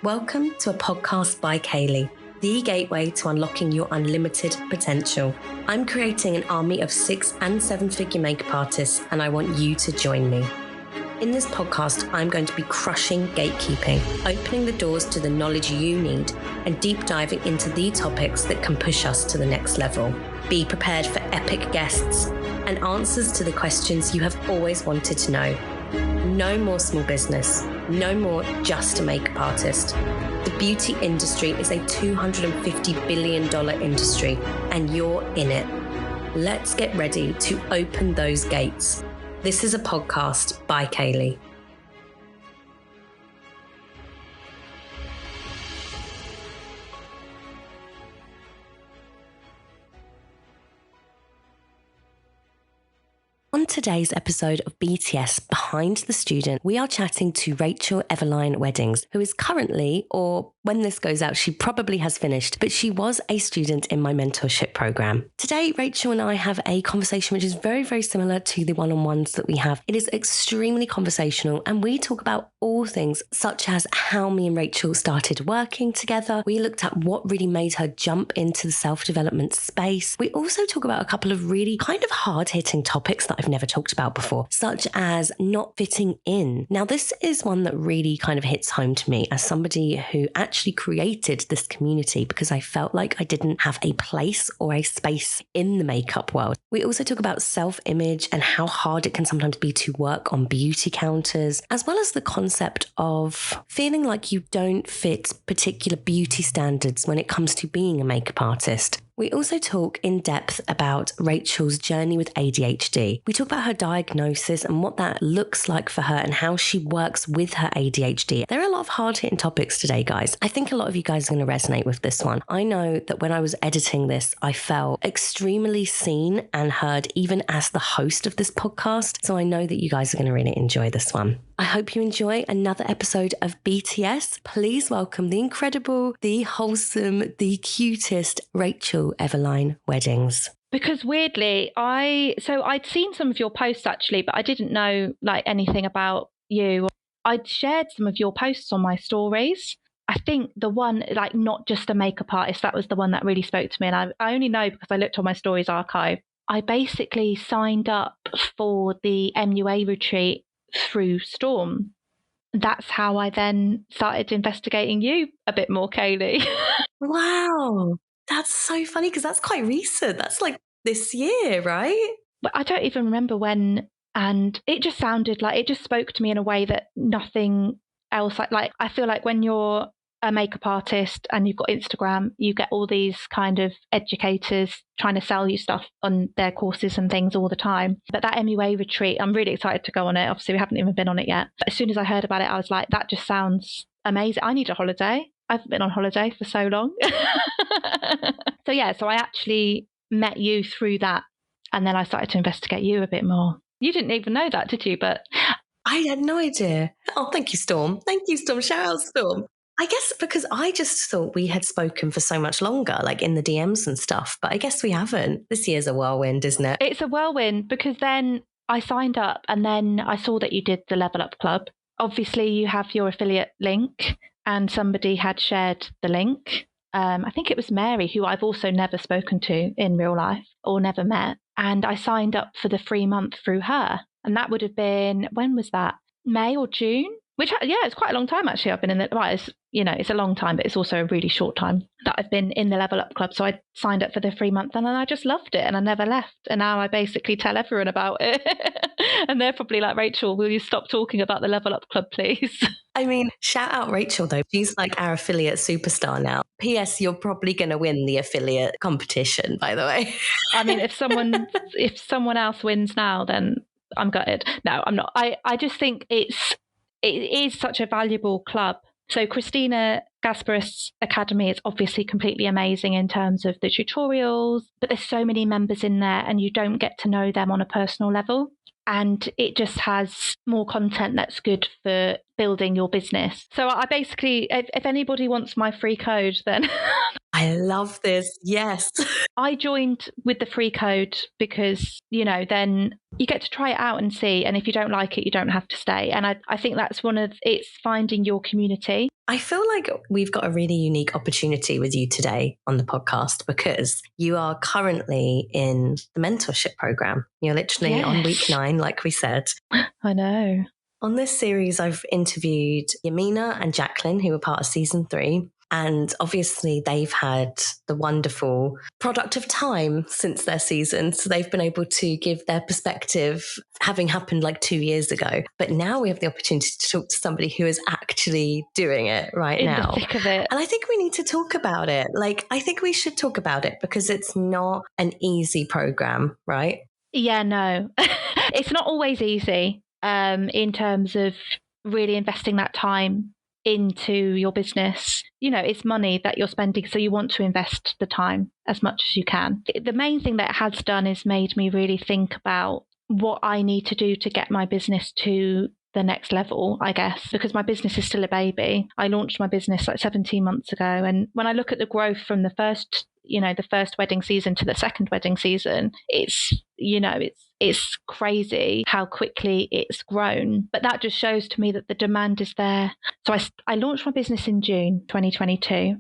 Welcome to a podcast by Kayleigh, the gateway to unlocking your unlimited potential. I'm creating an army of 6- and 7-figure makeup artists, and I want you to join me. In this podcast, I'm going to be crushing gatekeeping, opening the doors to the knowledge you need, and deep diving into the topics that can push us to the next level. Be prepared for epic guests and answers to the questions you have always wanted to know. No more small business. No more just a makeup artist. The beauty industry is a $250 billion industry, and you're in it. Let's get ready to open those gates. This is a podcast by Kayleigh. On today's episode of BTS Behind the Student, we are chatting to Rachel Eveline Weddings, who is currently, or when this goes out, she probably has finished, but she was a student in my mentorship program. Today, Rachel and I have a conversation which is very, very similar to the one-on-ones that we have. It is extremely conversational, and we talk about all things such as how me and Rachel started working together. We looked at what really made her jump into the self-development space. We also talk about a couple of really kind of hard-hitting topics that I've never talked about before, such as not fitting in. Now, this is one that really kind of hits home to me as somebody who actually created this community because I felt like I didn't have a place or a space in the makeup world. We also talk about self-image and how hard it can sometimes be to work on beauty counters, as well as the concept of feeling like you don't fit particular beauty standards when it comes to being a makeup artist. We also talk in depth about Rachel's journey with ADHD. We talk about her diagnosis and what that looks like for her and how she works with her ADHD. There are a lot of hard-hitting topics today, guys. I think a lot of you guys are going to resonate with this one. I know that when I was editing this, I felt extremely seen and heard even as the host of this podcast. So I know that you guys are going to really enjoy this one. I hope you enjoy another episode of BTS. Please welcome the incredible, the wholesome, the cutest Rachel Eveline Weddings. Because weirdly, I'd seen some of your posts actually, but I didn't know like anything about you. I'd shared some of your posts on my stories. I think the one, like not just a makeup artist, that was the one that really spoke to me. And I only know because I looked on my stories archive. I basically signed up for the MUA retreat through Storm. That's how I then started investigating you a bit more, Kayleigh. Wow. That's so funny because that's quite recent. That's like this year, right? But I don't even remember when. And it just sounded like it just spoke to me in a way that nothing else. Like I feel like when you're a makeup artist and you've got Instagram, you get all these kind of educators trying to sell you stuff on their courses and things all the time. But that MUA retreat, I'm really excited to go on it. Obviously, we haven't even been on it yet. But as soon as I heard about it, I was like, that just sounds amazing. I need a holiday. I've been on holiday for so long. So I actually met you through that. And then I started to investigate you a bit more. You didn't even know that, did you? But I had no idea. Oh, thank you, Storm. Thank you, Storm. Shout out, Storm. I guess because I just thought we had spoken for so much longer, like in the DMs and stuff. But I guess we haven't. This year's a whirlwind, isn't it? It's a whirlwind because then I signed up and then I saw that you did the Level Up Club. Obviously, you have your affiliate link and somebody had shared the link. I think it was Mary, who I've also never spoken to in real life or never met. And I signed up for the free month through her. And that would have been, when was that? May or June? Which, yeah, it's quite a long time actually. I've been in the, well, it's a long time, but it's also a really short time that I've been in the Level Up Club. So I signed up for the free month and then I just loved it and I never left. And now I basically tell everyone about it. And they're probably like, Rachel, will you stop talking about the Level Up Club, please? I mean, shout out Rachel though. She's like our affiliate superstar now. P.S. You're probably going to win the affiliate competition, by the way. I mean, if someone else wins now, then I'm gutted. No, I'm not. I just think it is such a valuable club. So Christina Gasparis Academy is obviously completely amazing in terms of the tutorials, but there's so many members in there and you don't get to know them on a personal level. And it just has more content that's good for building your business. So I basically, if anybody wants my free code, then I love this. Yes. I joined with the free code because, then you get to try it out and see. And if you don't like it, you don't have to stay. And I think that's it's finding your community. I feel like we've got a really unique opportunity with you today on the podcast because you are currently in the mentorship program. You're literally on week 9, like we said. I know. On this series, I've interviewed Yamina and Jacqueline, who were part of season 3. And obviously, they've had the wonderful product of time since their season. So they've been able to give their perspective, having happened like 2 years ago. But now we have the opportunity to talk to somebody who is actually doing it right now. In the thick of it. And I think we need to talk about it. I think we should talk about it because it's not an easy program, right? Yeah, no. It's not always easy in terms of really investing that time into your business. It's money that you're spending, so you want to invest the time as much as you can. The main thing that it has done is made me really think about what I need to do to get my business to the next level, I guess, because my business is still a baby. I launched my business like 17 months ago. And when I look at the growth from the first wedding season to the second wedding season, it's crazy how quickly it's grown. But that just shows to me that the demand is there. So I launched my business in June 2022.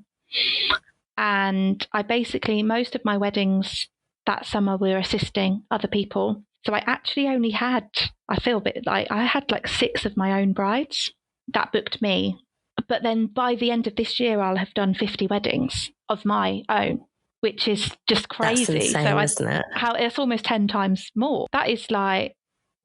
And I basically, most of my weddings that summer were assisting other people. So I actually only had, I feel a bit like I had like 6 of my own brides that booked me. But then by the end of this year, I'll have done 50 weddings of my own, which is just crazy. That's insane, isn't it? It's almost 10 times more. That is like,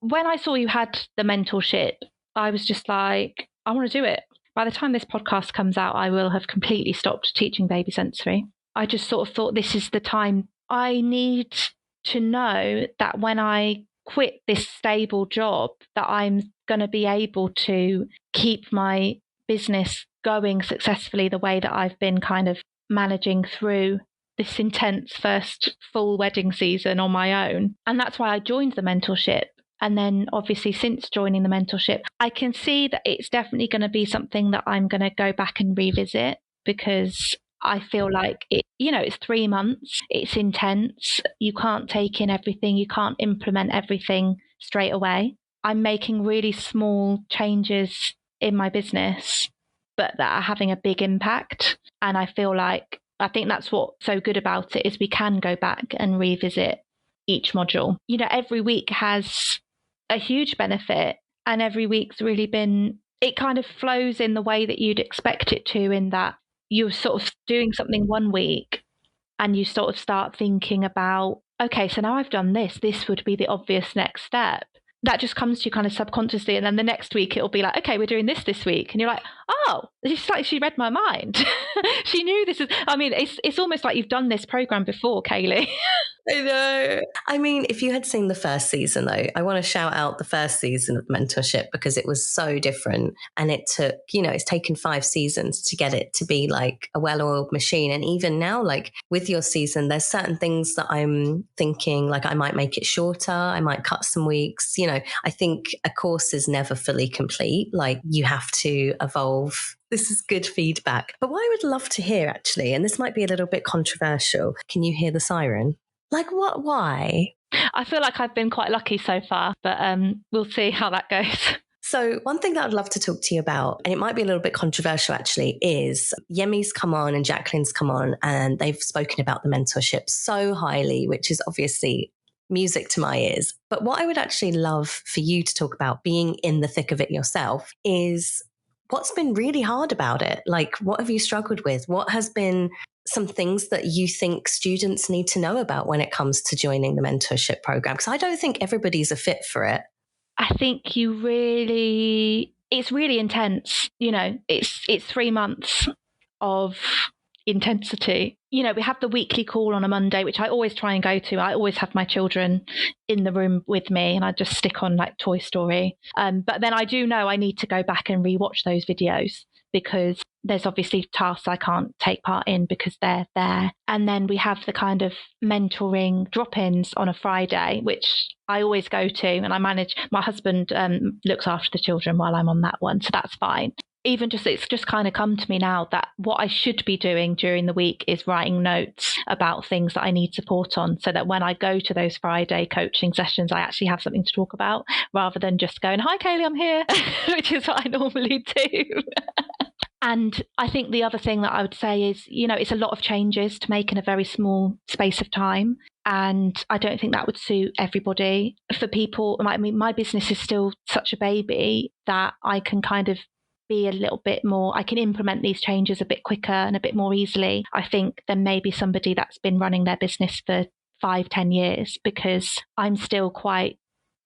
when I saw you had the mentorship, I was just like, I want to do it. By the time this podcast comes out, I will have completely stopped teaching baby sensory. I just sort of thought this is the time. I need to know that when I quit this stable job, that I'm going to be able to keep my business going successfully the way that I've been kind of managing through this intense first full wedding season on my own. And that's why I joined the mentorship. And then obviously since joining the mentorship, I can see that it's definitely going to be something that I'm going to go back and revisit, because I feel like it's 3 months, it's intense. You can't take in everything. You can't implement everything straight away. I'm making really small changes in my business, but that are having a big impact. And I think that's what's so good about it, is we can go back and revisit each module. Every week has a huge benefit, and every week's really it kind of flows in the way that you'd expect it to, in that you're sort of doing something one week and you sort of start thinking about, okay, so now I've done this would be the obvious next step. That just comes to you kind of subconsciously. And then the next week it'll be like, okay, we're doing this week. And you're like, oh, it's like she read my mind. She knew this is, it's almost like you've done this program before, Kayleigh. I know. If you had seen the first season, though, I want to shout out the first season of mentorship, because it was so different. And it took, it's taken 5 seasons to get it to be like a well-oiled machine. And even now, like with your season, there's certain things that I'm thinking, like I might make it shorter. I might cut some weeks. I think a course is never fully complete. Like you have to evolve. This is good feedback. But what I would love to hear, actually, and this might be a little bit controversial. Can you hear the siren? Like what? Why? I feel like I've been quite lucky so far, but we'll see how that goes. So one thing that I'd love to talk to you about, and it might be a little bit controversial actually, is Yemi's come on and Jacqueline's come on, and they've spoken about the mentorship so highly, which is obviously music to my ears. But what I would actually love for you to talk about, being in the thick of it yourself, is what's been really hard about it? Like, what have you struggled with? What has been some things that you think students need to know about when it comes to joining the mentorship program? Because I don't think everybody's a fit for it. I think it's really intense. It's 3 months of intensity. We have the weekly call on a Monday, which I always try and go to. I always have my children in the room with me, and I just stick on like Toy Story. But then I do know I need to go back and rewatch those videos, because there's obviously tasks I can't take part in because they're there. And then we have the kind of mentoring drop-ins on a Friday, which I always go to, and I manage. My husband looks after the children while I'm on that one, so that's fine. Even just, it's just kind of come to me now that what I should be doing during the week is writing notes about things that I need support on, so that when I go to those Friday coaching sessions, I actually have something to talk about, rather than just going, "Hi, Kayleigh, I'm here," which is what I normally do. And I think the other thing that I would say is, it's a lot of changes to make in a very small space of time. And I don't think that would suit everybody. For people, my business is still such a baby that I can kind of be a little bit more, I can implement these changes a bit quicker and a bit more easily, I think, than maybe somebody that's been running their business for 5-10 years, because I'm still quite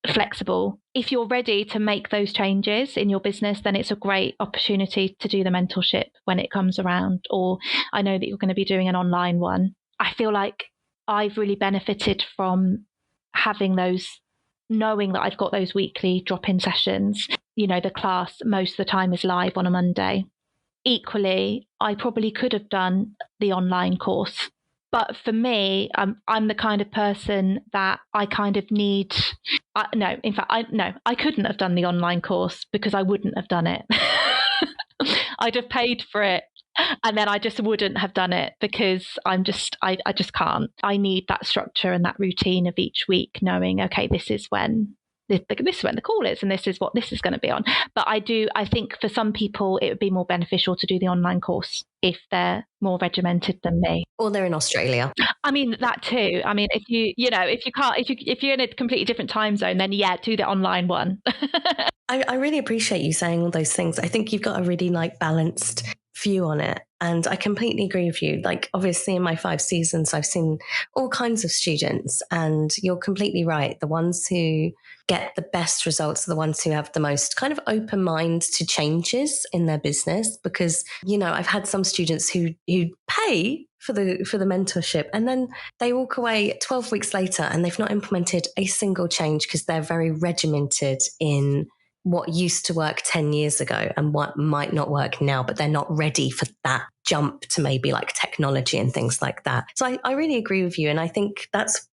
flexible. If you're ready to make those changes in your business, then it's a great opportunity to do the mentorship when it comes around. Or I know that you're going to be doing an online one. I feel like I've really benefited from having those, knowing that I've got those weekly drop-in sessions. The class most of the time is live on a Monday. Equally, I probably could have done the online course. But for me, I'm the kind of person that I kind of need. I couldn't have done the online course because I wouldn't have done it. I'd have paid for it, and then I just wouldn't have done it because I just can't. I need that structure and that routine of each week, knowing, okay, this is when the call is, and this is what this is going to be on. But I think for some people it would be more beneficial to do the online course if they're more regimented than me, or they're in Australia. I mean, that too. I mean, if you're in a completely different time zone, then do the online one. I really appreciate you saying all those things. I think you've got a really balanced view on it. And I completely agree with you. Obviously in my 5 seasons, I've seen all kinds of students, and you're completely right. The ones who get the best results are the ones who have the most kind of open mind to changes in their business, because, I've had some students who pay for the mentorship, and then they walk away 12 weeks later and they've not implemented a single change because they're very regimented in what used to work 10 years ago and what might not work now, but they're not ready for that jump to maybe technology and things like that. So I really agree with you. And I think that's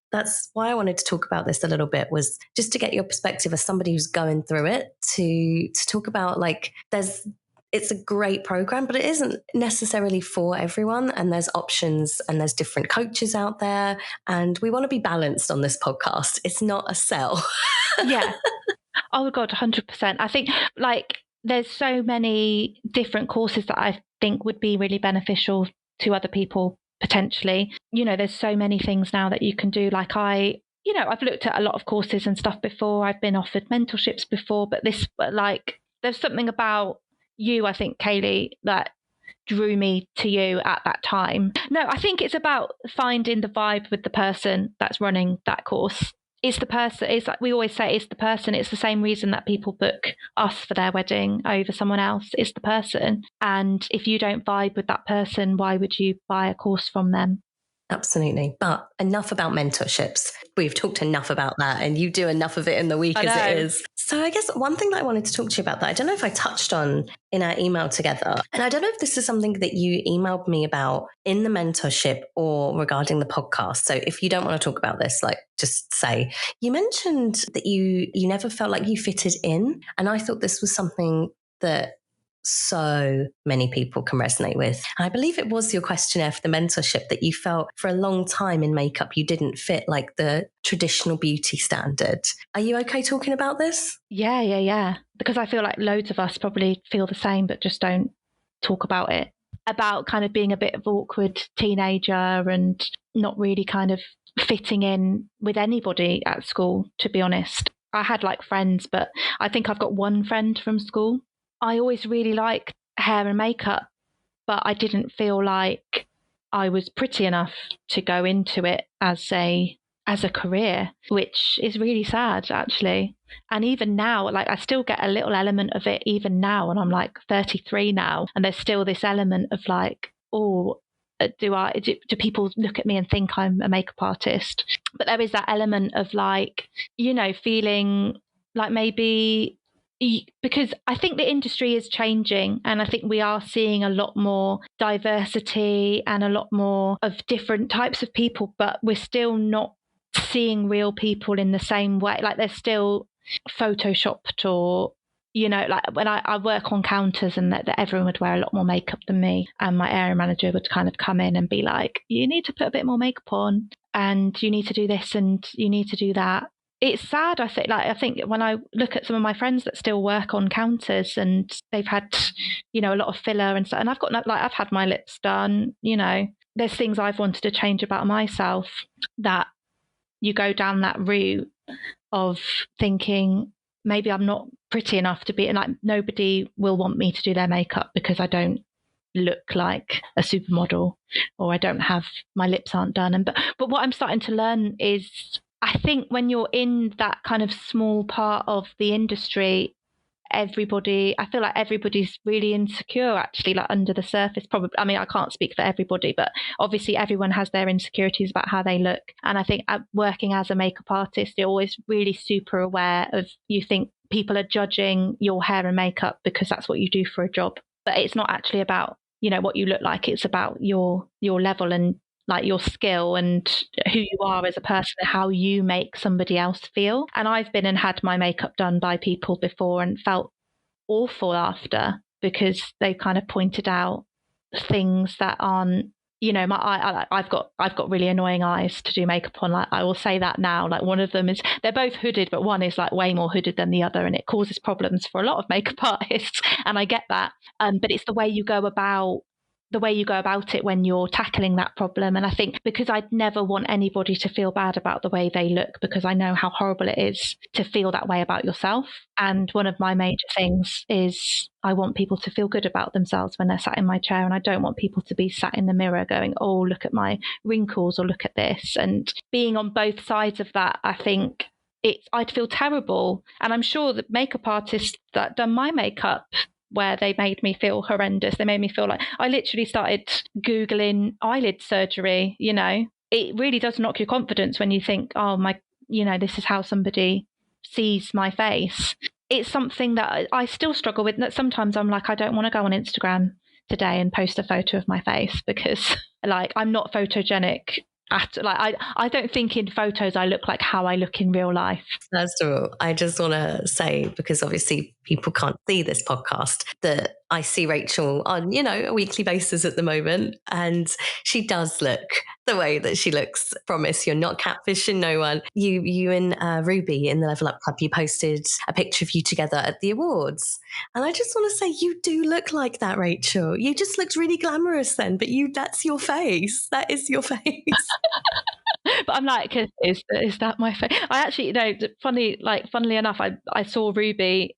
why I wanted to talk about this a little bit, was just to get your perspective as somebody who's going through it, to talk about it's a great program, but it isn't necessarily for everyone. And there's options and there's different coaches out there. And we want to be balanced on this podcast. It's not a sell. Yeah. Oh God, 100%. I think there's so many different courses that I think would be really beneficial to other people potentially. There's so many things now that you can do. I've looked at a lot of courses and stuff before. I've been offered mentorships before, but there's something about you, I think, Kayleigh, that drew me to you at that time. No, I think it's about finding the vibe with the person that's running that course. It's the person. It's like we always say, it's the person. It's the same reason that people book us for their wedding over someone else. It's the person. And if you don't vibe with that person, why would you buy a course from them? Absolutely. But enough about mentorships. We've talked enough about that, and you do enough of it in the week as it is. So I guess one thing that I wanted to talk to you about that I don't know if I touched on in our email together, and I don't know if this is something that you emailed me about in the mentorship or regarding the podcast. So if you don't want to talk about this, just say, you mentioned that you never felt like you fitted in. And I thought this was something that so many people can resonate with. I believe it was your questionnaire for the mentorship that you felt for a long time in makeup you didn't fit the traditional beauty standard. Are you okay talking about this? Yeah. Because I feel like loads of us probably feel the same, but just don't talk about it. About kind of being a bit of an awkward teenager and not really kind of fitting in with anybody at school, to be honest. I had friends, but I think I've got one friend from school. I always really liked hair and makeup, but I didn't feel like I was pretty enough to go into it as a career, which is really sad, actually. And even now, I still get a little element of it even now, and I'm 33 now, and there's still this element of do people look at me and think I'm a makeup artist? But there is that element of feeling like maybe because I think the industry is changing, and I think we are seeing a lot more diversity and a lot more of different types of people, but we're still not seeing real people in the same way. Like they're still photoshopped, or like when I work on counters, and that everyone would wear a lot more makeup than me, and my area manager would kind of come in and be like, you need to put a bit more makeup on, and you need to do this, and you need to do that. It's sad. I think when I look at some of my friends that still work on counters, and they've had a lot of filler and stuff, and I've had my lips done. There's things I've wanted to change about myself, that you go down that route of thinking, maybe I'm not pretty enough to be, and like nobody will want me to do their makeup because I don't look like a supermodel, or I don't have, my lips aren't done. But what I'm starting to learn is, I think when you're in that kind of small part of the industry, I feel like everybody's really insecure, actually, like under the surface. Probably, I mean, I can't speak for everybody, but obviously everyone has their insecurities about how they look. And I think working as a makeup artist, you're always really super aware of, you think people are judging your hair and makeup because that's what you do for a job. But it's not actually about, what you look like. It's about your level and like your skill and who you are as a person, and how you make somebody else feel. And I've been and had my makeup done by people before and felt awful after, because they kind of pointed out things that aren't, I've got really annoying eyes to do makeup on. Like, I will say that now. Like, one of them is, they're both hooded, but one is like way more hooded than the other, and it causes problems for a lot of makeup artists. And I get that. But it's the way you go about it when you're tackling that problem. And I think because I'd never want anybody to feel bad about the way they look, because I know how horrible it is to feel that way about yourself. And one of my major things is, I want people to feel good about themselves when they're sat in my chair. And I don't want people to be sat in the mirror going, oh, look at my wrinkles, or look at this. And being on both sides of that, I think I'd feel terrible. And I'm sure that makeup artists that done my makeup, where they made me feel horrendous. They made me feel like, I literally started Googling eyelid surgery. It really does knock your confidence when you think, oh my, this is how somebody sees my face. It's something that I still struggle with. That sometimes I'm like, I don't want to go on Instagram today and post a photo of my face, because like, I'm not photogenic. I don't think in photos I look like how I look in real life. First of all, I just want to say, because obviously people can't see this podcast, that I see Rachel on, a weekly basis at the moment, and she does look the way that she looks. Promise, you're not catfishing no one. You and Ruby in the Level Up Club, you posted a picture of you together at the awards. And I just want to say, you do look like that, Rachel. You just looked really glamorous then, but that's your face. That is your face. But I'm like, is that my face? I actually, funnily enough, I saw Ruby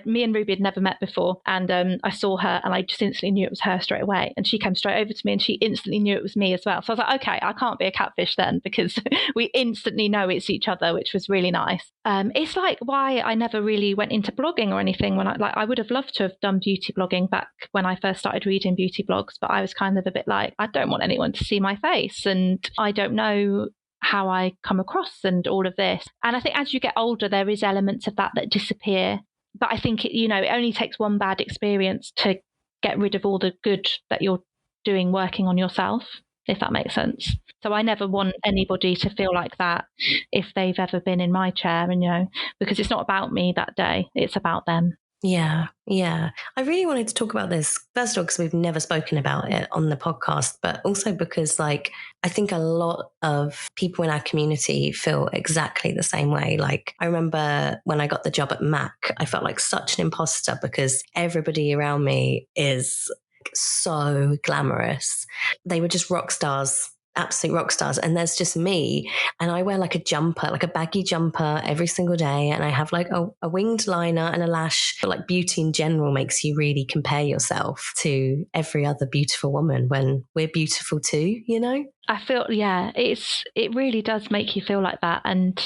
me and Ruby had never met before, and I saw her, and I just instantly knew it was her straight away. And she came straight over to me, and she instantly knew it was me as well. So I was like, okay, I can't be a catfish then, because we instantly know it's each other, which was really nice. It's like why I never really went into blogging or anything. When I would have loved to have done beauty blogging back when I first started reading beauty blogs, but I was kind of a bit like, I don't want anyone to see my face, and I don't know how I come across and all of this. And I think as you get older, there is elements of that disappear. But I think it only takes one bad experience to get rid of all the good that you're doing working on yourself, if that makes sense. So I never want anybody to feel like that if they've ever been in my chair, and because it's not about me that day, it's about them. Yeah. I really wanted to talk about this, first of all, because we've never spoken about it on the podcast, but also because I think a lot of people in our community feel exactly the same way. Like, I remember when I got the job at Mac, I felt like such an imposter because everybody around me is so glamorous. They were just rock stars. Absolute rock stars. And there's just me, and I wear like a jumper, like a baggy jumper every single day. And I have like a winged liner and a lash. But like, beauty in general makes you really compare yourself to every other beautiful woman when we're beautiful too, I feel, yeah, it really does make you feel like that. And,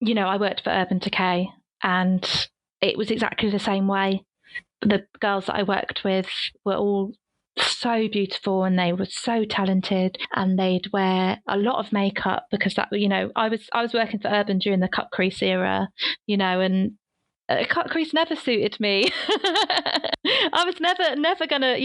I worked for Urban Decay, and it was exactly the same way. The girls that I worked with were all so beautiful, and they were so talented, and they'd wear a lot of makeup because that, I was working for Urban during the cut crease era, and A cut crease never suited me. I was never gonna,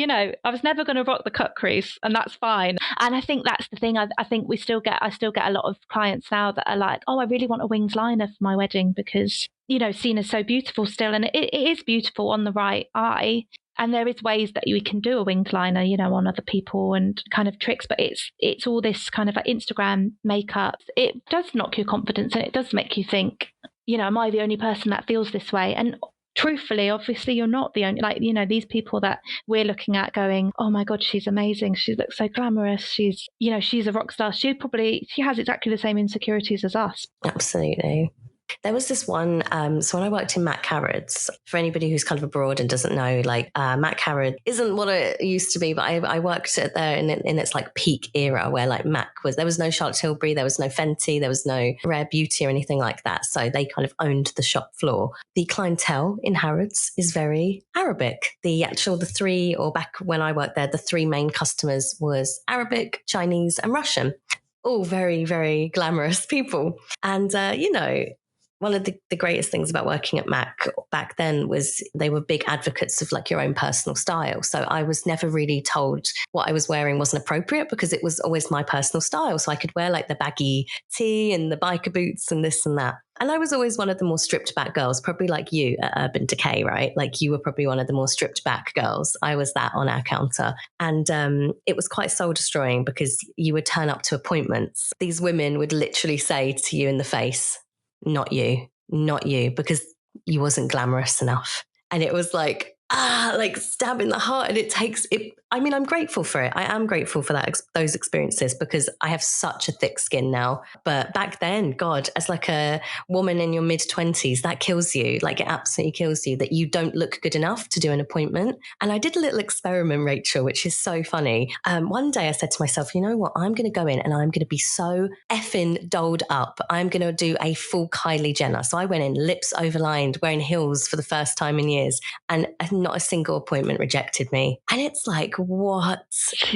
I was never gonna rock the cut crease, and that's fine. And I think that's the thing. I think I still get a lot of clients now that are like, oh, I really want a winged liner for my wedding because, seen as so beautiful still, and it is beautiful on the right eye. And there is ways that we can do a winged liner, on other people and kind of tricks, but it's all this kind of like Instagram makeup. It does knock your confidence and it does make you think, am I the only person that feels this way? And truthfully, obviously, you're not the only, these people that we're looking at going, oh my God, she's amazing. She looks so glamorous. She's a rock star. She has exactly the same insecurities as us. Absolutely. There was this one, so when I worked in Mac Harrods, for anybody who's kind of abroad and doesn't know, Mac Harrods isn't what it used to be, but I worked there in its like peak era where like Mac there was no Charlotte Tilbury, there was no Fenty, there was no Rare Beauty or anything like that. So they kind of owned the shop floor. The clientele in Harrods is very Arabic. The three, or back when I worked there, the three main customers was Arabic, Chinese and Russian. All very, very glamorous people. And, one of the greatest things about working at Mac back then was they were big advocates of like your own personal style. So I was never really told what I was wearing wasn't appropriate because it was always my personal style. So I could wear like the baggy tee and the biker boots and this and that. And I was always one of the more stripped back girls, probably like you at Urban Decay, right? Like you were probably one of the more stripped back girls. I was that on our counter. And it was quite soul destroying because you would turn up to appointments. These women would literally say to you in the face, not you, because you wasn't glamorous enough. And it was like, like stab in the heart. And it takes it. I mean, I'm grateful for it. I am grateful for those experiences because I have such a thick skin now. But back then, God, as like a woman in your mid-20s, that kills you. Like it absolutely kills you that you don't look good enough to do an appointment. And I did a little experiment, Rachel, which is so funny. One day I said to myself, you know what? I'm going to go in and I'm going to be so effing dolled up. I'm going to do a full Kylie Jenner. So I went in lips overlined, wearing heels for the first time in years. And not a single appointment rejected me. And it's like, what?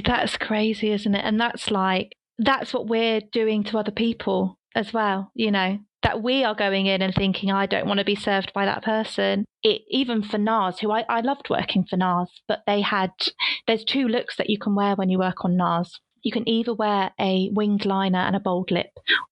That's crazy, isn't it? And that's what we're doing to other people as well, that we are going in and thinking, I don't want to be served by that person. Even for NARS, who I loved working for NARS, but there's two looks that you can wear when you work on NARS. You can either wear a winged liner and a bold lip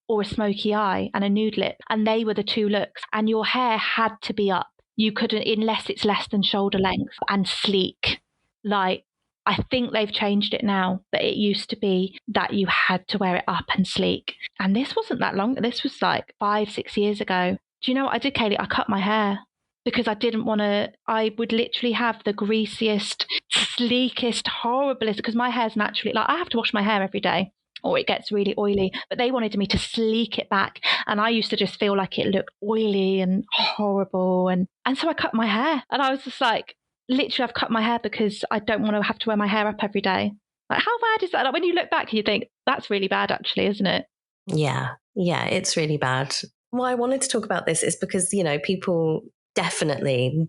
or a smoky eye and a nude lip. And they were the two looks. And your hair had to be up. You couldn't, unless it's less than shoulder length and sleek. Like, I think they've changed it now, that it used to be that you had to wear it up and sleek. And this wasn't that long. This was like 5-6 years ago. Do you know what I did, Kayleigh? I cut my hair because I didn't want to. I would literally have the greasiest, sleekest, horriblest, because my hair's naturally, like, I have to wash my hair every day or it gets really oily, but they wanted me to sleek it back. And I used to just feel like it looked oily and horrible. And so I cut my hair. And I was just like, literally, I've cut my hair because I don't want to have to wear my hair up every day. Like, how bad is that? Like, when you look back, you think, that's really bad, actually, isn't it? Yeah, it's really bad. Why I wanted to talk about this is because, people definitely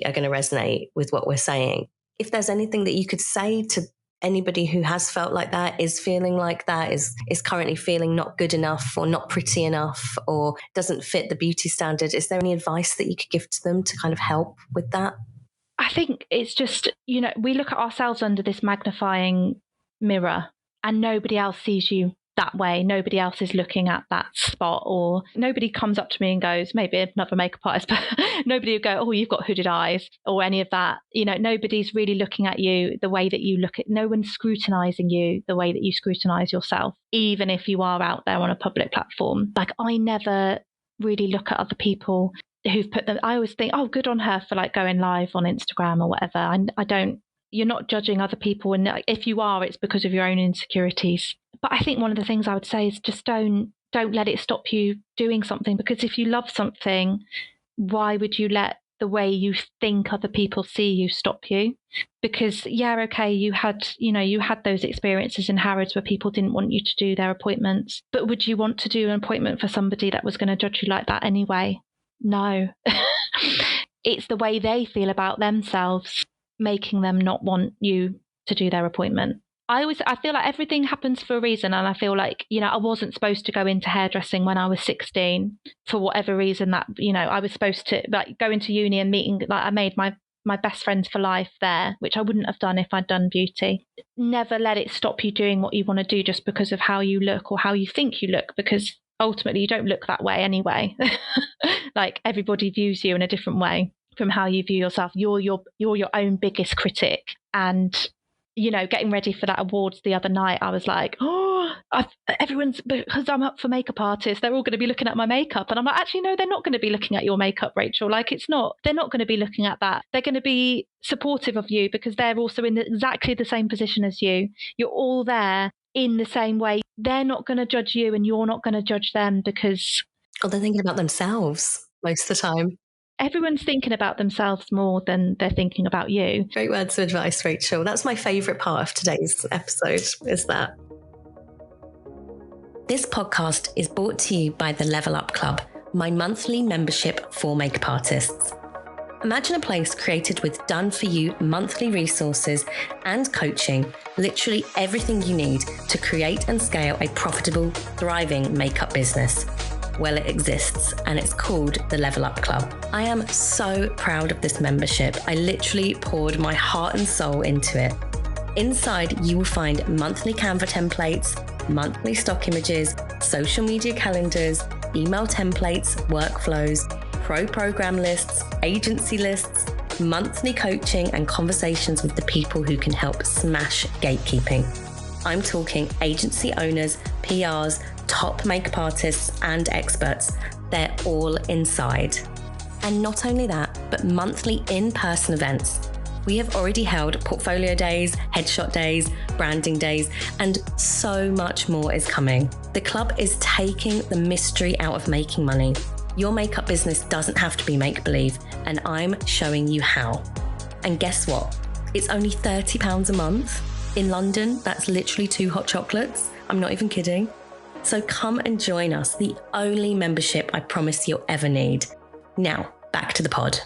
are going to resonate with what we're saying. If there's anything that you could say to anybody who has felt like that, is feeling like that, is currently feeling not good enough or not pretty enough or doesn't fit the beauty standard, is there any advice that you could give to them to kind of help with that? I think it's just, we look at ourselves under this magnifying mirror and nobody else sees you that way. Nobody else is looking at that spot, or nobody comes up to me and goes, maybe another makeup artist, but nobody would go, oh, you've got hooded eyes or any of that. Nobody's really looking at you the way that you look at, no one's scrutinizing you the way that you scrutinize yourself, even if you are out there on a public platform. Like, I never really look at other people who've put them. I always think, oh, good on her for like going live on Instagram or whatever. I don't, you're not judging other people. And if you are, it's because of your own insecurities. But I think one of the things I would say is just don't let it stop you doing something, because if you love something, why would you let the way you think other people see you stop you? Because okay, you had those experiences in Harrods where people didn't want you to do their appointments, but would you want to do an appointment for somebody that was going to judge you like that anyway? No. It's the way they feel about themselves making them not want you to do their appointment. I feel like everything happens for a reason. And I feel like, I wasn't supposed to go into hairdressing when I was 16 for whatever reason that, I was supposed to like go into uni and meeting, like I made my best friends for life there, which I wouldn't have done if I'd done beauty. Never let it stop you doing what you want to do just because of how you look or how you think you look, because ultimately you don't look that way anyway. Like everybody views you in a different way from how you view yourself. You're your own biggest critic. And getting ready for that awards the other night, I was like, everyone's, because I'm up for makeup artists, they're all going to be looking at my makeup. And I'm like, actually, no, they're not going to be looking at your makeup, Rachel. Like, they're not going to be looking at that. They're going to be supportive of you because they're also in exactly the same position as you. You're all there in the same way. They're not going to judge you and you're not going to judge them because... Or they're thinking about themselves most of the time. Everyone's thinking about themselves more than they're thinking about you. Great words of advice, Rachel. That's my favourite part of today's episode, is that. This podcast is brought to you by the Level Up Club, my monthly membership for makeup artists. Imagine a place created with done-for-you monthly resources and coaching, literally everything you need to create and scale a profitable, thriving makeup business. Well, it exists, and it's called the Level Up Club. I am so proud of this membership. I literally poured my heart and soul into it. Inside, you will find monthly Canva templates, monthly stock images, social media calendars, email templates, workflows, pro program lists, agency lists, monthly coaching, and conversations with the people who can help smash gatekeeping. I'm talking agency owners, PRs, top makeup artists and experts. They're all inside. And not only that, but monthly in-person events. We have already held portfolio days, headshot days, branding days, and so much more is coming. The club is taking the mystery out of making money. Your makeup business doesn't have to be make-believe, and I'm showing you how. And guess what? It's only £30 a month. In London, that's literally 2 hot chocolates. I'm not even kidding. So come and join us, the only membership I promise you'll ever need. Now, back to the pod.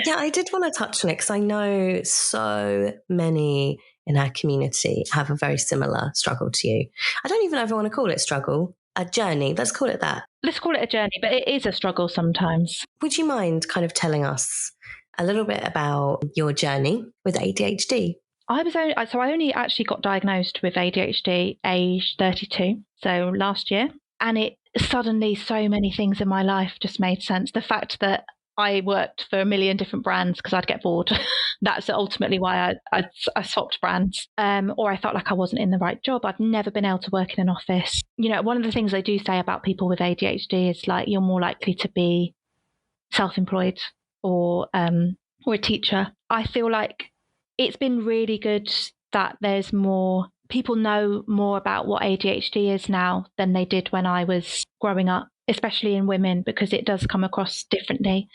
Yeah, I did want to touch on it because I know so many in our community have a very similar struggle to you. I don't even know if I want to call it struggle, a journey. Let's call it that. Let's call it a journey, but it is a struggle sometimes. Would you mind kind of telling us a little bit about your journey with ADHD? I only actually got diagnosed with ADHD age 32, so last year. And it suddenly, so many things in my life just made sense. The fact that I worked for a million different brands because I'd get bored. That's ultimately why I swapped brands. Or I felt like I wasn't in the right job. I've never been able to work in an office. One of the things they do say about people with ADHD is like you're more likely to be self-employed or a teacher. I feel like it's been really good that there's more people know more about what ADHD is now than they did when I was growing up, especially in women, because it does come across differently.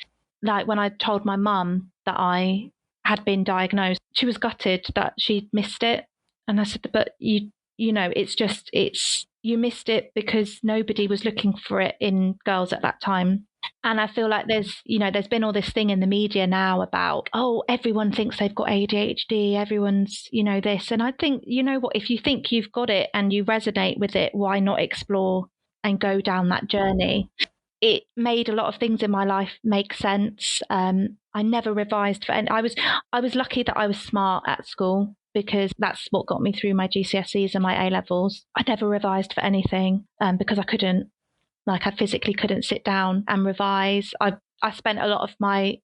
Like when I told my mum that I had been diagnosed, she was gutted that she'd missed it. And I said, but you missed it because nobody was looking for it in girls at that time. And I feel like there's been all this thing in the media now about, oh, everyone thinks they've got ADHD, everyone's, this. And I think, what, if you think you've got it and you resonate with it, why not explore and go down that journey? It made a lot of things in my life make sense. I never revised and I was lucky that I was smart at school because that's what got me through my GCSEs and my A-levels. I never revised for anything because I couldn't. Like I physically couldn't sit down and revise. I spent a lot of my,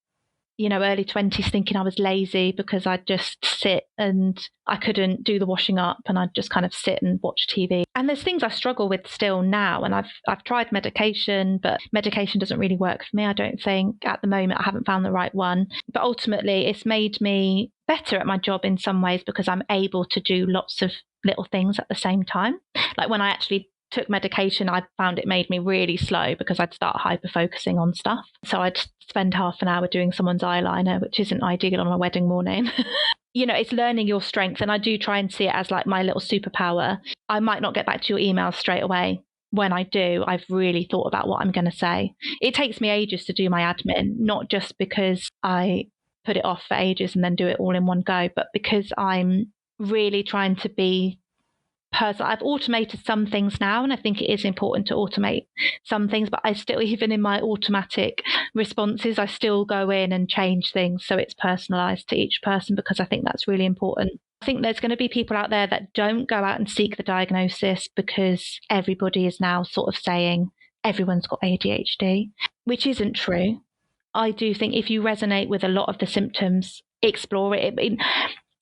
early 20s thinking I was lazy because I'd just sit and I couldn't do the washing up and I'd just kind of sit and watch TV. And there's things I struggle with still now. And I've tried medication, but medication doesn't really work for me. I don't think at the moment I haven't found the right one. But ultimately it's made me better at my job in some ways because I'm able to do lots of little things at the same time. Like when I actually took medication, I found it made me really slow because I'd start hyper focusing on stuff. So I'd spend half an hour doing someone's eyeliner, which isn't ideal on a wedding morning. It's learning your strength. And I do try and see it as like my little superpower. I might not get back to your emails straight away. When I do, I've really thought about what I'm going to say. It takes me ages to do my admin, not just because I put it off for ages and then do it all in one go. But because I'm really trying to be personal, I've automated some things now, and I think it is important to automate some things, but I still, even in my automatic responses, I still go in and change things so it's personalized to each person, because I think that's really important. I think there's going to be people out there that don't go out and seek the diagnosis because everybody is now sort of saying everyone's got ADHD, which isn't true. I do think if you resonate with a lot of the symptoms, explore it.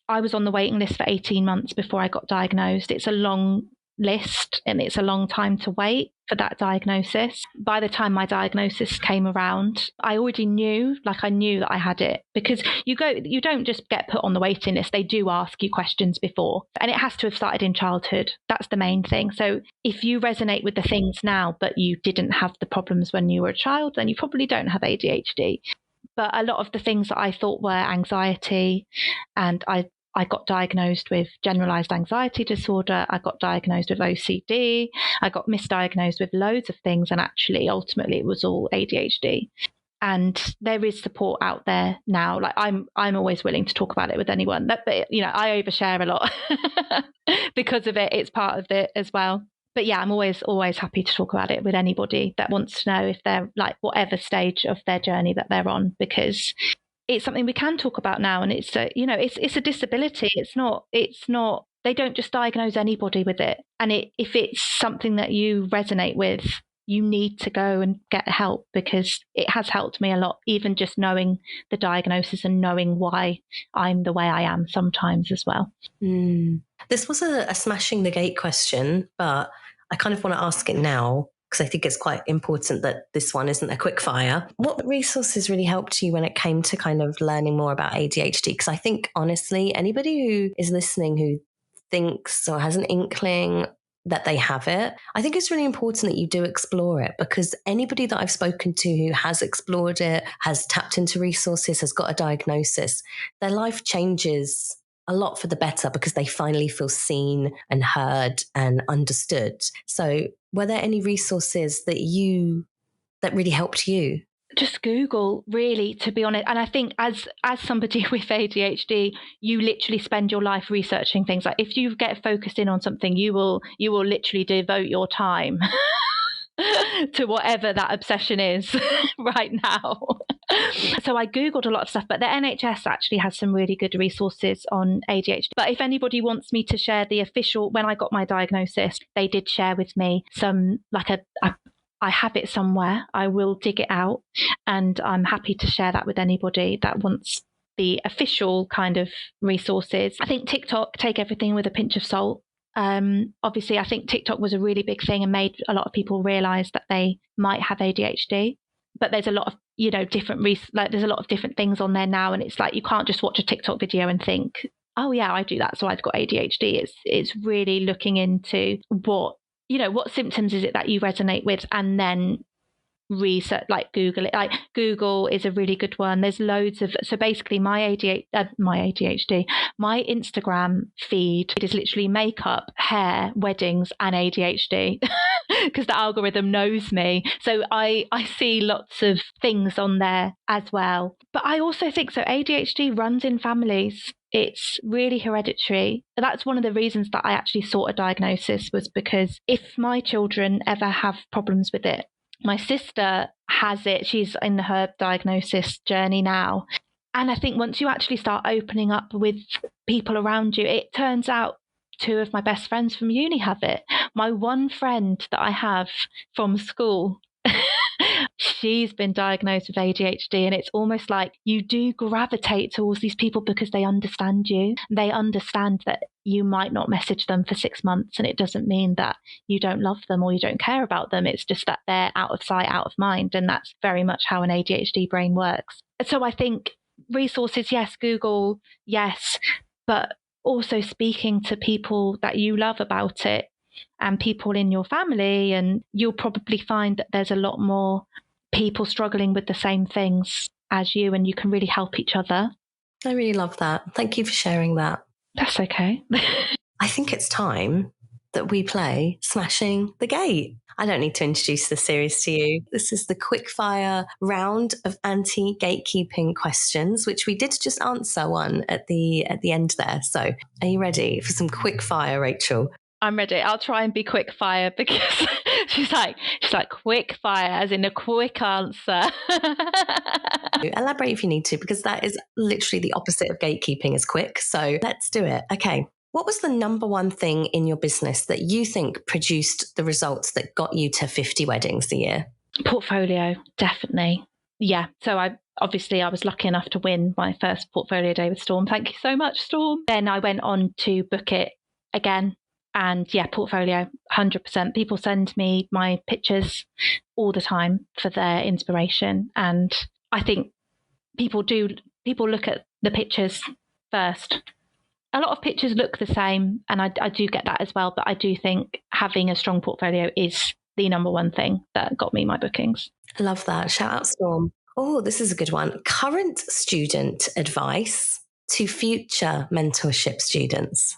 I was on the waiting list for 18 months before I got diagnosed. It's a long list and it's a long time to wait for that diagnosis. By the time my diagnosis came around, I already knew, I knew that I had it, because you don't just get put on the waiting list. They do ask you questions before, and it has to have started in childhood. That's the main thing. So if you resonate with the things now, but you didn't have the problems when you were a child, then you probably don't have ADHD. But a lot of the things that I thought were anxiety, and I got diagnosed with generalized anxiety disorder. I got diagnosed with OCD. I got misdiagnosed with loads of things. And actually, ultimately, it was all ADHD. And there is support out there now. I'm always willing to talk about it with anyone. But I overshare a lot because of it. It's part of it as well. But yeah, I'm always happy to talk about it with anybody that wants to know if they're whatever stage of their journey that they're on, because it's something we can talk about now, and it's a disability. It's not. They don't just diagnose anybody with it. And if it's something that you resonate with, you need to go and get help, because it has helped me a lot. Even just knowing the diagnosis and knowing why I'm the way I am sometimes as well. This was a smashing the gate question, but I kind of want to ask it now, because I think it's quite important that this one isn't a quick fire. What resources really helped you when it came to kind of learning more about ADHD? Because I think, honestly, anybody who is listening who thinks or has an inkling that they have it, I think it's really important that you do explore it, because anybody that I've spoken to who has explored it, has tapped into resources, has got a diagnosis, their life changes a lot for the better, because they finally feel seen and heard and understood. So were there any resources that really helped you? Just Google, really, to be honest. And I think as somebody with ADHD, you literally spend your life researching things. Like if you get focused in on something, you will literally devote your time to whatever that obsession is right now. So I Googled a lot of stuff, but the NHS actually has some really good resources on ADHD. But if anybody wants me to share the official, when I got my diagnosis, they did share with me some, I have it somewhere. I will dig it out, and I'm happy to share that with anybody that wants the official kind of resources. I think TikTok, take everything with a pinch of salt. Obviously, I think TikTok was a really big thing and made a lot of people realize that they might have ADHD. But there's a lot of, there's a lot of different things on there now. And it's like, you can't just watch a TikTok video and think, oh yeah, I do that, so I've got ADHD. It's really looking into what symptoms is it that you resonate with, and then research, Google it. Google is a really good one. There's loads of, so basically my ADHD, my Instagram feed is literally makeup, hair, weddings, and ADHD, because the algorithm knows me. So I see lots of things on there as well. But I also think, so ADHD runs in families. It's really hereditary. That's one of the reasons that I actually sought a diagnosis, was because if my children ever have problems with it, my sister has it. She's in her diagnosis journey now. And I think once you actually start opening up with people around you, it turns out 2 of my best friends from uni have it. My one friend that I have from school, she's been diagnosed with ADHD, and it's almost like you do gravitate towards these people because they understand you. They understand that you might not message them for 6 months, and it doesn't mean that you don't love them or you don't care about them. It's just that they're out of sight, out of mind, and that's very much how an ADHD brain works. So I think resources, yes, Google, yes, but also speaking to people that you love about it, and people in your family, and you'll probably find that there's a lot more people struggling with the same things as you, and you can really help each other. I really love that. Thank you for sharing that. That's okay. I think it's time that we play Smashing the Gate. I don't need to introduce the series to you. This is the quickfire round of anti-gatekeeping questions, which we did just answer one at the end there. So are you ready for some quickfire, Rachel? I'm ready. I'll try and be quick fire because she's like quick fire as in a quick answer. Elaborate if you need to, because that is literally the opposite of gatekeeping is quick. So let's do it. Okay. What was the number one thing in your business that you think produced the results that got you to 50 weddings a year? Portfolio, definitely. Yeah. So I was lucky enough to win my first portfolio day with Storm. Thank you so much, Storm. Then I went on to book it again. And yeah, portfolio, 100%. People send me my pictures all the time for their inspiration. And I think people look at the pictures first. A lot of pictures look the same, and I do get that as well. But I do think having a strong portfolio is the number one thing that got me my bookings. I love that. Shout out Storm. Oh, this is a good one. Current student advice to future mentorship students.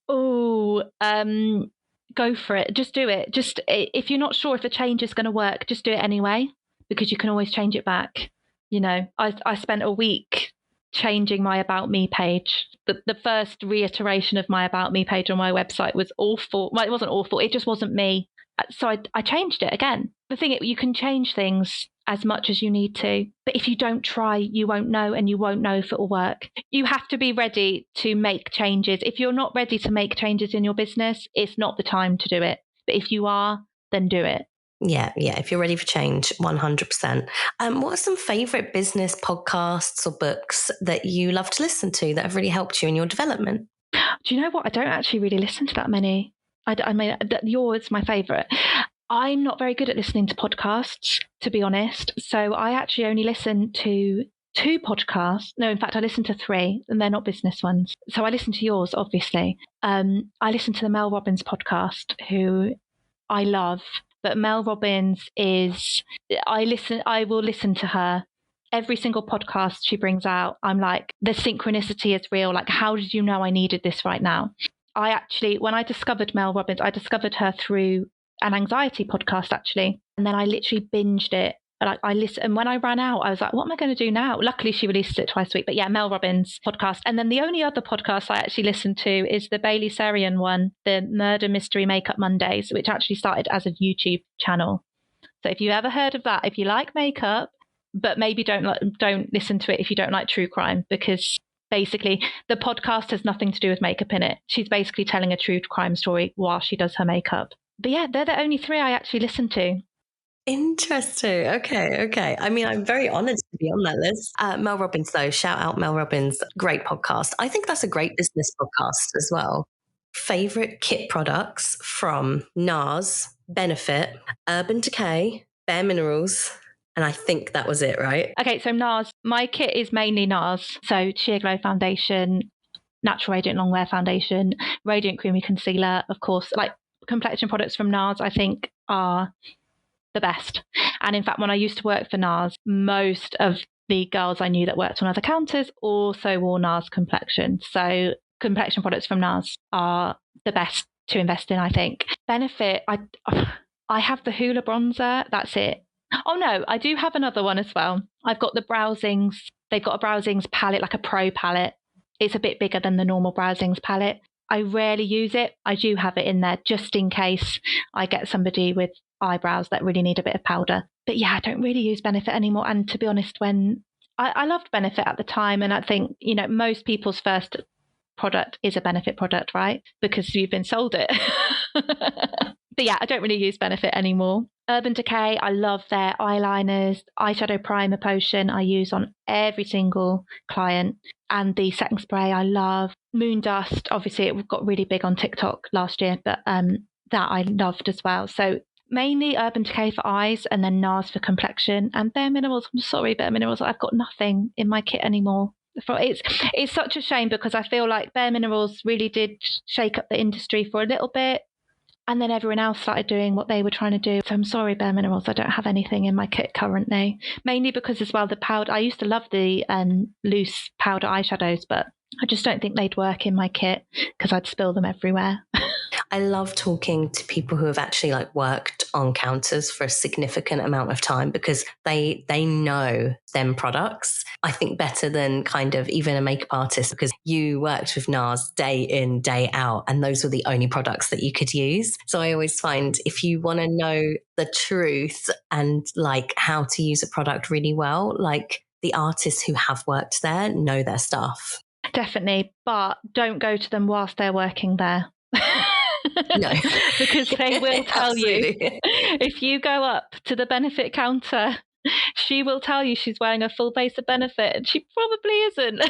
Oh, go for it. Just do it. Just if you're not sure if a change is going to work, just do it anyway, because you can always change it back. You know, I spent a week changing my About Me page. The first reiteration of my About Me page on my website was awful. Well, it wasn't awful. It just wasn't me. So I changed it again. The thing, you can change things as much as you need to. But if you don't try, you won't know, and you won't know if it will work. You have to be ready to make changes. If you're not ready to make changes in your business, it's not the time to do it. But if you are, then do it. Yeah. If you're ready for change, 100%. What are some favourite business podcasts or books that you love to listen to that have really helped you in your development? Do you know what? I don't actually really listen to that many. I mean, yours my favourite. I'm not very good at listening to podcasts, to be honest. So I actually only listen to 2 podcasts. No, in fact, I listen to 3, and they're not business ones. So I listen to yours, obviously. I listen to the Mel Robbins podcast, who I love. But Mel Robbins I will listen to her. Every single podcast she brings out, I'm like, the synchronicity is real. Like, how did you know I needed this right now? When I discovered Mel Robbins, I discovered her through an anxiety podcast, actually. And then I literally binged it. I listened, and when I ran out, I was like, what am I going to do now? Luckily, she releases it twice a week. But yeah, Mel Robbins podcast. And then the only other podcast I actually listen to is the Bailey Sarian one, the Murder Mystery Makeup Mondays, which actually started as a YouTube channel. So if you ever heard of that, if you like makeup, but maybe don't listen to it if you don't like true crime, because basically the podcast has nothing to do with makeup in it. She's basically telling a true crime story while she does her makeup. But yeah, they're the only 3 I actually listen to. Interesting. Okay. I mean, I'm very honoured to be on that list. Mel Robbins, though, shout out Mel Robbins. Great podcast. I think that's a great business podcast as well. Favourite kit products from NARS, Benefit, Urban Decay, Bare Minerals, and I think that was it, right? Okay, so NARS, my kit is mainly NARS. So Sheer Glow Foundation, Natural Radiant Longwear Foundation, Radiant Creamy Concealer, of course. Like, complexion products from NARS, I think, are the best. And in fact, when I used to work for NARS, most of the girls I knew that worked on other counters also wore NARS complexion. So complexion products from NARS are the best to invest in, I think. Benefit, I have the Hoola bronzer. That's it. Oh no, I do have another one as well. I've got the Browsings. They've got a Browsings palette, like a pro palette. It's a bit bigger than the normal Browsings palette. I rarely use it. I do have it in there just in case I get somebody with eyebrows that really need a bit of powder. But yeah, I don't really use Benefit anymore. And to be honest, when I loved Benefit at the time, and I think, you know, most people's first product is a Benefit product, right? Because you've been sold it. But yeah, I don't really use Benefit anymore. Urban Decay, I love their eyeliners, eyeshadow primer potion I use on every single client. And the setting spray I love. Moon Dust, obviously it got really big on TikTok last year, but that I loved as well. So mainly Urban Decay for eyes, and then NARS for complexion. And Bare Minerals, I'm sorry, Bare Minerals, I've got nothing in my kit anymore. It's such a shame, because I feel like Bare Minerals really did shake up the industry for a little bit. And then everyone else started doing what they were trying to do. So I'm sorry, Bare Minerals, I don't have anything in my kit currently. Mainly because as well, the powder, I used to love the loose powder eyeshadows, but I just don't think they'd work in my kit because I'd spill them everywhere. I love talking to people who have actually like worked on counters for a significant amount of time, because they know them products, I think, better than kind of even a makeup artist, because you worked with NARS day in, day out, and those were the only products that you could use. So I always find if you want to know the truth and like how to use a product really well, like the artists who have worked there know their stuff. Definitely, but don't go to them whilst they're working there. No. Because they will tell you, if you go up to the Benefit counter, she will tell you she's wearing a full base of Benefit, and she probably isn't.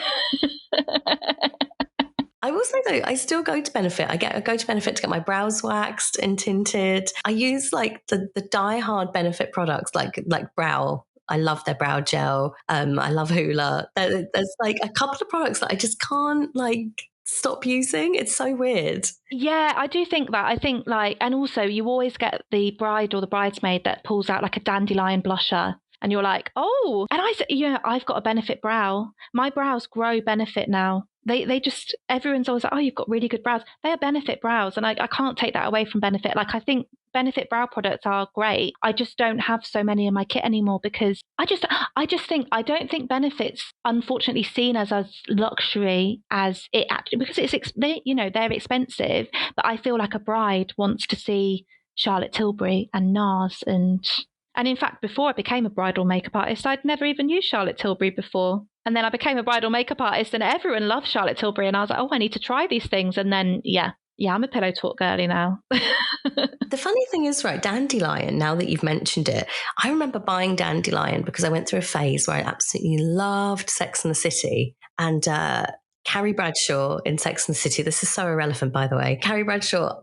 I will say though, I still go to Benefit. I go to Benefit to get my brows waxed and tinted. I use like the die-hard Benefit products, like brow. I love their brow gel. I love Hoola. There's like a couple of products that I just can't like stop using. It's so weird. Yeah, I do think that. I think like, and also you always get the bride or the bridesmaid that pulls out like a dandelion blusher. And you're like, oh, and I said, yeah, I've got a Benefit brow. My brows grow Benefit now. They just, everyone's always like, oh, you've got really good brows. They are Benefit brows. And I can't take that away from Benefit. Like, I think Benefit brow products are great. I just don't have so many in my kit anymore, because I don't think Benefit's unfortunately seen as luxury as it actually, because they're expensive. But I feel like a bride wants to see Charlotte Tilbury and NARS and in fact, before I became a bridal makeup artist, I'd never even used Charlotte Tilbury before. And then I became a bridal makeup artist and everyone loved Charlotte Tilbury. And I was like, oh, I need to try these things. And then, yeah, I'm a Pillow Talk girly now. The funny thing is, right, Dandelion, now that you've mentioned it, I remember buying Dandelion because I went through a phase where I absolutely loved Sex and the City. And Carrie Bradshaw in Sex and the City, this is so irrelevant, by the way. Carrie Bradshaw,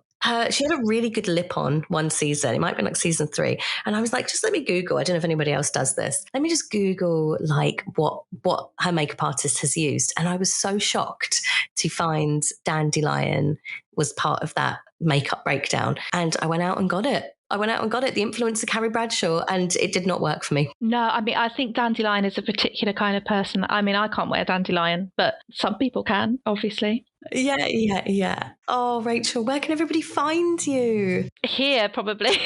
she had a really good lip on one season. It might have been like season 3. And I was like, just let me Google. I don't know if anybody else does this. Let me just Google like what her makeup artist has used. And I was so shocked to find Dandelion was part of that makeup breakdown. And I went out and got it. The influencer Carrie Bradshaw, and it did not work for me. No, I mean, I think Dandelion is a particular kind of person. I mean, I can't wear Dandelion, but some people can, obviously. Yeah. Oh, Rachel, where can everybody find you? Here, probably.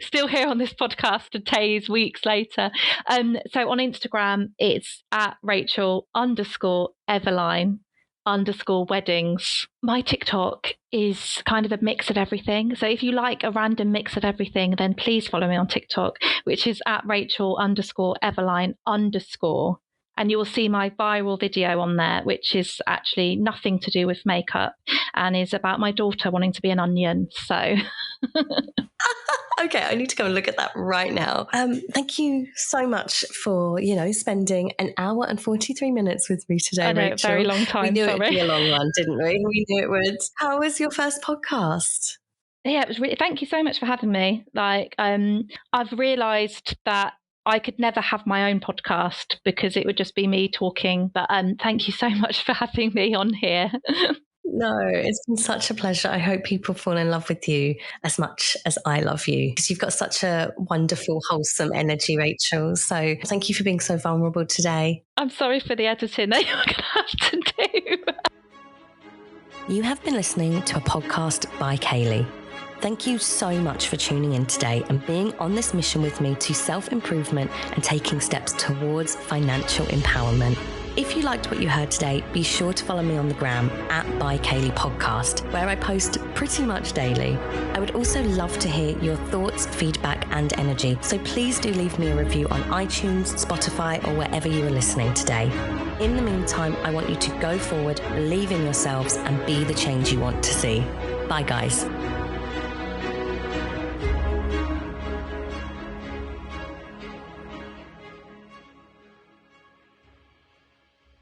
Still here on this podcast days, weeks later. So on Instagram, it's at Rachel_Eveline_weddings. My TikTok is kind of a mix of everything. So if you like a random mix of everything, then please follow me on TikTok, which is at Rachel_Eveline_. And you will see my viral video on there, which is actually nothing to do with makeup and is about my daughter wanting to be an onion. So... Okay, I need to go and look at that right now. Thank you so much for, spending an hour and 43 minutes with me today, Rachel. A very long time, We knew sorry. It'd be a long one, didn't we? We knew it would. How was your first podcast? Yeah, it was really... Thank you so much for having me. Like, I've realised that I could never have my own podcast because it would just be me talking. But thank you so much for having me on here. No, it's been such a pleasure. I hope people fall in love with you as much as I love you, because you've got such a wonderful, wholesome energy, Rachel. So thank you for being so vulnerable today. I'm sorry for the editing that you're going to have to do. You have been listening to a podcast by Kayleigh. Thank you so much for tuning in today and being on this mission with me to self-improvement and taking steps towards financial empowerment. If you liked what you heard today, be sure to follow me on the gram at By Kayleigh Podcast, where I post pretty much daily. I would also love to hear your thoughts, feedback, and energy. So please do leave me a review on iTunes, Spotify, or wherever you are listening today. In the meantime, I want you to go forward, believe in yourselves, and be the change you want to see. Bye, guys.